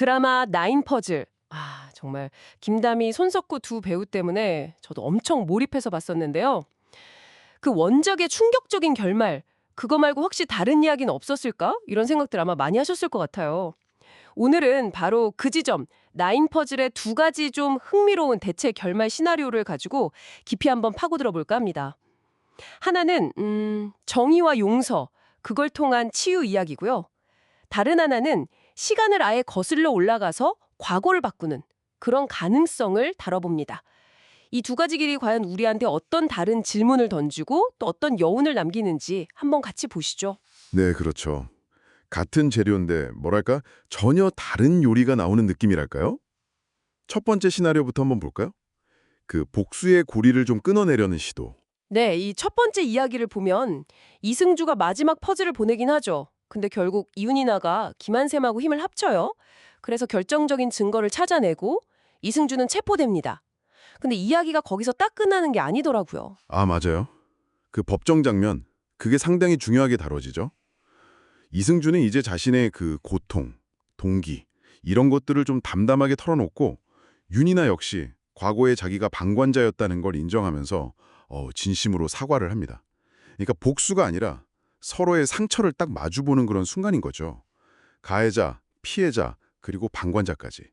드라마 나인 퍼즐. 정말 김다미, 손석구 두 배우 때문에 저도 엄청 몰입해서 봤었는데요. 그 원작의 충격적인 결말, 그거 말고 혹시 다른 이야기는 없었을까? 이런 생각들 아마 많이 하셨을 것 같아요. 오늘은 바로 그 지점, 나인 퍼즐의 두 가지 좀 흥미로운 대체 결말 시나리오를 가지고 깊이 한번 파고들어 볼까 합니다. 하나는 정의와 용서, 그걸 통한 치유 이야기고요. 다른 하나는 시간을 아예 거슬러 올라가서 과거를 바꾸는 그런 가능성을 다뤄봅니다. 이 두 가지 길이 과연 우리한테 어떤 다른 질문을 던지고 또 어떤 여운을 남기는지 한번 같이 보시죠. 네, 그렇죠. 같은 재료인데 뭐랄까 전혀 다른 요리가 나오는 느낌이랄까요? 첫 번째 시나리오부터 한번 볼까요? 그 복수의 고리를 좀 끊어내려는 시도. 네, 이 첫 번째 이야기를 보면 이승주가 마지막 퍼즐을 보내긴 하죠. 근데 결국 이윤이나가 김한샘하고 힘을 합쳐요. 그래서 결정적인 증거를 찾아내고 이승주는 체포됩니다. 근데 이야기가 거기서 딱 끝나는 게 아니더라고요. 아, 맞아요. 그 법정 장면, 그게 상당히 중요하게 다뤄지죠. 이승주는 이제 자신의 그 고통, 동기, 이런 것들을 좀 담담하게 털어놓고 윤이나 역시 과거에 자기가 방관자였다는 걸 인정하면서 진심으로 사과를 합니다. 그러니까 복수가 아니라 서로의 상처를 딱 마주보는 그런 순간인 거죠. 가해자, 피해자, 그리고 방관자까지.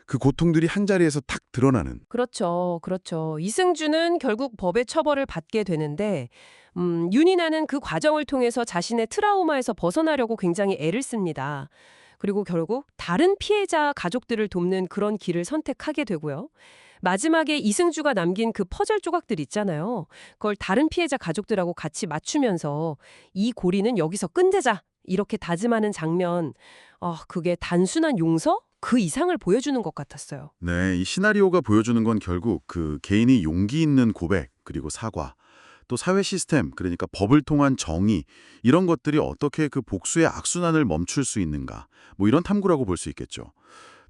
그 고통들이 한자리에서 탁 드러나는. 그렇죠, 그렇죠. 이승주는 결국 법의 처벌을 받게 되는데 윤이나는 그 과정을 통해서 자신의 트라우마에서 벗어나려고 굉장히 애를 씁니다. 그리고 결국 다른 피해자 가족들을 돕는 그런 길을 선택하게 되고요. 마지막에 이승주가 남긴 그 퍼즐 조각들 있잖아요. 그걸 다른 피해자 가족들하고 같이 맞추면서 이 고리는 여기서 끝내자 이렇게 다짐하는 장면. 그게 단순한 용서? 그 이상을 보여주는 것 같았어요. 네, 이 시나리오가 보여주는 건 결국 그 개인이 용기 있는 고백, 그리고 사과, 또 사회 시스템, 그러니까 법을 통한 정의, 이런 것들이 어떻게 그 복수의 악순환을 멈출 수 있는가, 뭐 이런 탐구라고 볼 수 있겠죠.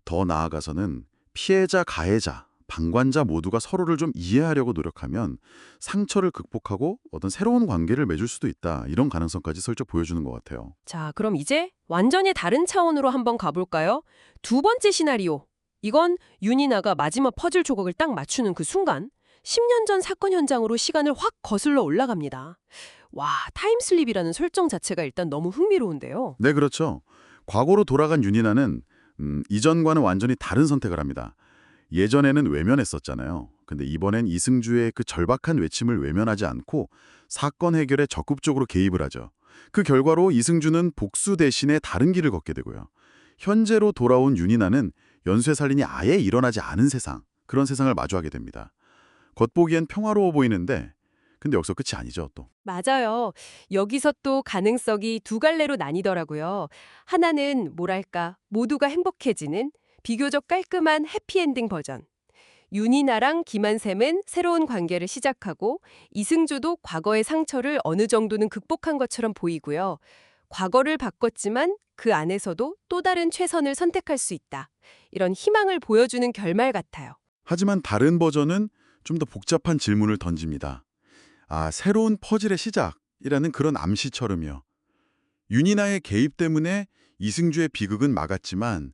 더 나아가서는 피해자, 가해자, 방관자 모두가 서로를 좀 이해하려고 노력하면 상처를 극복하고 어떤 새로운 관계를 맺을 수도 있다, 이런 가능성까지 슬쩍 보여주는 것 같아요. 자, 그럼 이제 완전히 다른 차원으로 한번 가볼까요? 두 번째 시나리오. 이건 윤이나가 마지막 퍼즐 조각을 딱 맞추는 그 순간 10년 전 사건 현장으로 시간을 확 거슬러 올라갑니다. 와, 타임슬립이라는 설정 자체가 일단 너무 흥미로운데요. 네, 그렇죠. 과거로 돌아간 윤이나는 이전과는 완전히 다른 선택을 합니다. 예전에는 외면했었잖아요. 근데 이번엔 이승주의 그 절박한 외침을 외면하지 않고 사건 해결에 적극적으로 개입을 하죠. 그 결과로 이승주는 복수 대신에 다른 길을 걷게 되고요. 현재로 돌아온 윤이나는 연쇄살인이 아예 일어나지 않은 세상, 그런 세상을 마주하게 됩니다. 겉보기엔 평화로워 보이는데 근데 여기서 끝이 아니죠, 또. 맞아요. 여기서 또 가능성이 두 갈래로 나뉘더라고요. 하나는 뭐랄까, 모두가 행복해지는 비교적 깔끔한 해피엔딩 버전. 윤이나랑 김한샘은 새로운 관계를 시작하고 이승주도 과거의 상처를 어느 정도는 극복한 것처럼 보이고요. 과거를 바꿨지만 그 안에서도 또 다른 최선을 선택할 수 있다. 이런 희망을 보여주는 결말 같아요. 하지만 다른 버전은 좀 더 복잡한 질문을 던집니다. 새로운 퍼즐의 시작이라는 그런 암시처럼요. 윤이나의 개입 때문에 이승주의 비극은 막았지만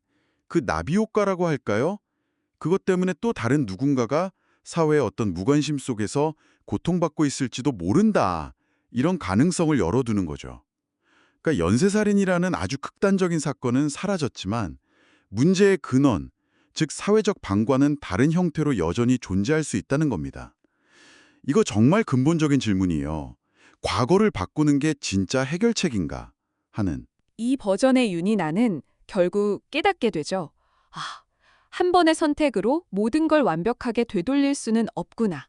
그 나비 효과라고 할까요? 그것 때문에 또 다른 누군가가 사회의 어떤 무관심 속에서 고통받고 있을지도 모른다. 이런 가능성을 열어두는 거죠. 그러니까 연쇄살인이라는 아주 극단적인 사건은 사라졌지만 문제의 근원, 즉 사회적 방관은 다른 형태로 여전히 존재할 수 있다는 겁니다. 이거 정말 근본적인 질문이에요. 과거를 바꾸는 게 진짜 해결책인가 하는. 이 버전의 윤이나는 결국 깨닫게 되죠. 한 번의 선택으로 모든 걸 완벽하게 되돌릴 수는 없구나.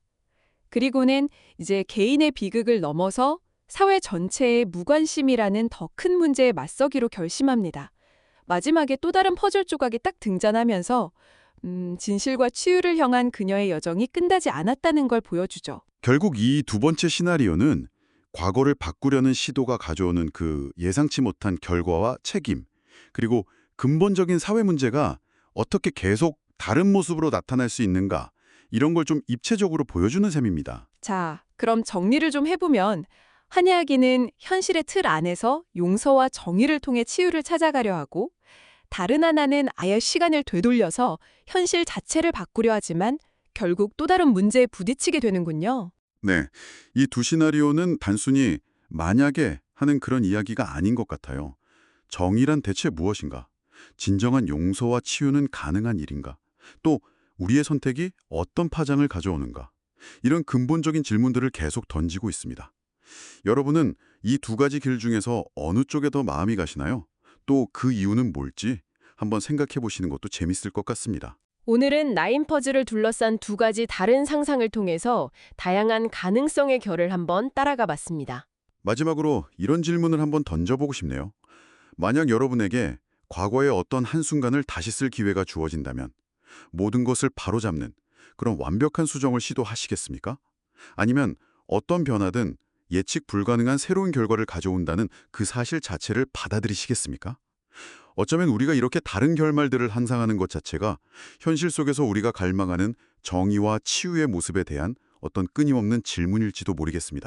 그리고는 이제 개인의 비극을 넘어서 사회 전체의 무관심이라는 더 큰 문제에 맞서기로 결심합니다. 마지막에 또 다른 퍼즐 조각이 딱 등장하면서 진실과 치유를 향한 그녀의 여정이 끝나지 않았다는 걸 보여주죠. 결국 이 두 번째 시나리오는 과거를 바꾸려는 시도가 가져오는 그 예상치 못한 결과와 책임, 그리고 근본적인 사회 문제가 어떻게 계속 다른 모습으로 나타날 수 있는가, 이런 걸 좀 입체적으로 보여주는 셈입니다. 자, 그럼 정리를 좀 해보면 한 이야기는 현실의 틀 안에서 용서와 정의를 통해 치유를 찾아가려 하고, 다른 하나는 아예 시간을 되돌려서 현실 자체를 바꾸려 하지만 결국 또 다른 문제에 부딪히게 되는군요. 네, 이 두 시나리오는 단순히 만약에 하는 그런 이야기가 아닌 것 같아요. 정의란 대체 무엇인가? 진정한 용서와 치유는 가능한 일인가? 또 우리의 선택이 어떤 파장을 가져오는가? 이런 근본적인 질문들을 계속 던지고 있습니다. 여러분은 이 두 가지 길 중에서 어느 쪽에 더 마음이 가시나요? 또 그 이유는 뭘지 한번 생각해 보시는 것도 재밌을 것 같습니다. 오늘은 나인 퍼즐을 둘러싼 두 가지 다른 상상을 통해서 다양한 가능성의 결을 한번 따라가 봤습니다. 마지막으로 이런 질문을 한번 던져보고 싶네요. 만약 여러분에게 과거의 어떤 한순간을 다시 쓸 기회가 주어진다면 모든 것을 바로잡는 그런 완벽한 수정을 시도하시겠습니까? 아니면 어떤 변화든 예측 불가능한 새로운 결과를 가져온다는 그 사실 자체를 받아들이시겠습니까? 어쩌면 우리가 이렇게 다른 결말들을 상상하는 것 자체가 현실 속에서 우리가 갈망하는 정의와 치유의 모습에 대한 어떤 끊임없는 질문일지도 모르겠습니다.